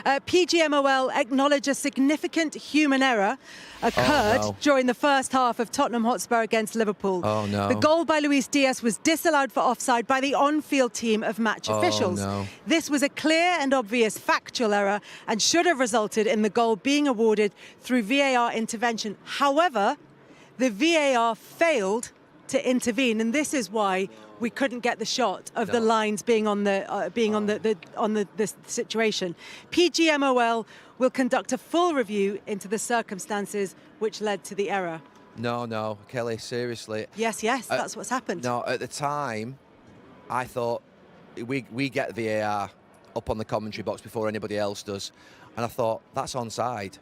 PGMOL acknowledge a significant human error occurred during the first half of Tottenham Hotspur against Liverpool. Oh, no. The goal by Luis Diaz was disallowed for offside by the on-field team of match officials. No. This was a clear and obvious factual error and should have resulted in the goal being awarded through VAR intervention. However, the VAR failed to intervene, and this is why we couldn't get the shot of the lines being on the the situation. PGMOL will conduct a full review into the circumstances which led to the error. No, Kelly, seriously. Yes, that's what's happened. No, at the time, I thought we get VAR up on the commentary box before anybody else does, and I thought that's onside.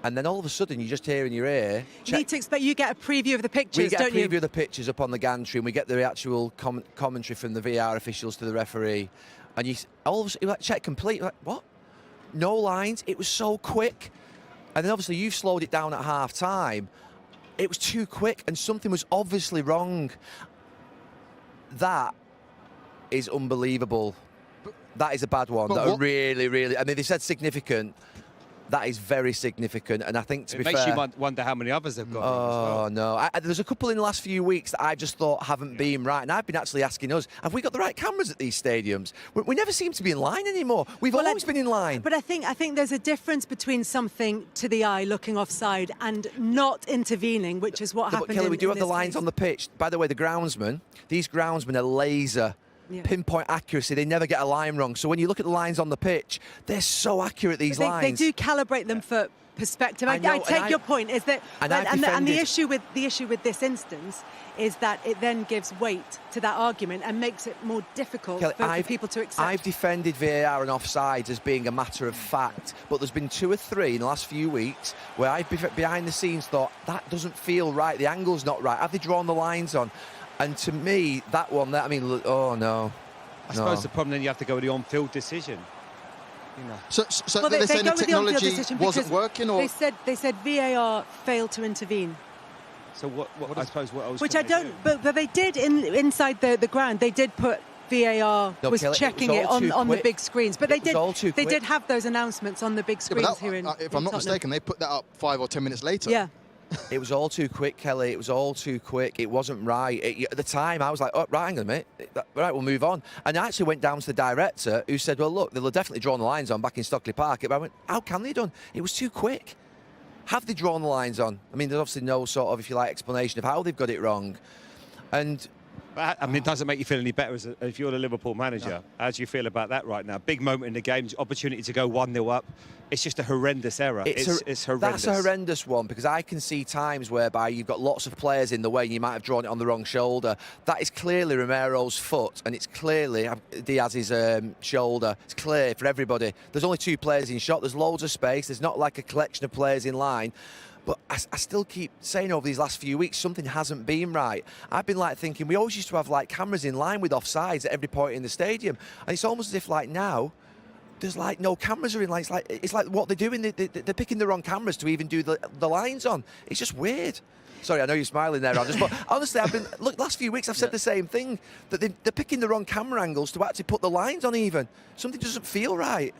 And then all of a sudden, you just hear in your ear... You need to expect you get a preview of the pictures, don't you? We get a preview of the pictures up on the gantry, and we get the actual commentary from the VAR officials to the referee. And you all of a sudden, like, check complete. Like, what? No lines. It was so quick. And then obviously you've slowed it down at half-time. It was too quick, and something was obviously wrong. That is unbelievable. That is a bad one. That really, really... I mean, they said significant. That is very significant, and I think, to be fair... It makes you wonder how many others they've got. Oh, no. There's a couple in the last few weeks that I just thought haven't been right, and I've been actually asking us, have we got the right cameras at these stadiums? We never seem to be in line anymore. We've always been in line. But I think there's a difference between something to the eye looking offside and not intervening, which is what happened. But Kelly, we do have the lines case. on the pitch. By the way, the groundsmen, these groundsmen are laser. Pinpoint accuracy, they never get a line wrong. So when you look at the lines on the pitch, they're so accurate, these lines. They do calibrate them for perspective. I take your point, is that and the issue with this instance is that it then gives weight to that argument and makes it more difficult for people to accept. I've defended VAR and offsides as being a matter of fact, but there's been 2 or 3 in the last few weeks where I've behind the scenes thought, that doesn't feel right, the angle's not right. Have they drawn the lines on? And to me, that one, I mean, oh no. I suppose the problem then you have to go with the on-field decision. You know. So they said the technology wasn't working, or they said VAR failed to intervene. So what I suppose what else? Which I don't. But they did inside the ground. They did put VAR was checking it on the big screens. But they did have those announcements on the big screens here in. If I'm not mistaken, they put that up 5 or 10 minutes later. Yeah. It was all too quick, Kelly. It was all too quick. It wasn't right. At the time, I was like, oh, right, hang on a minute. Right, we'll move on. And I actually went down to the director who said, well, look, they'll have definitely drawn the lines on back in Stockley Park. But I went, how can they have done? It was too quick. Have they drawn the lines on? I mean, there's obviously no sort of, if you like, explanation of how they've got it wrong. And... I mean, it doesn't make you feel any better if you're the Liverpool manager. No. How do you feel about that right now? Big moment in the game, opportunity to go 1-0 up. It's just a horrendous error. It's horrendous. That's a horrendous one, because I can see times whereby you've got lots of players in the way and you might have drawn it on the wrong shoulder. That is clearly Romero's foot, and it's clearly Diaz's shoulder. It's clear for everybody. There's only 2 players in shot. There's loads of space. There's not like a collection of players in line. But I still keep saying over these last few weeks, something hasn't been right. I've been like thinking, we always used to have like cameras in line with offsides at every point in the stadium. And it's almost as if like now, there's like no cameras are in line. It's like what they're doing, they're picking the wrong cameras to even do the lines on. It's just weird. Sorry, I know you're smiling there, Anders, but honestly, last few weeks I've said the same thing, that they're picking the wrong camera angles to actually put the lines on even. Something doesn't feel right.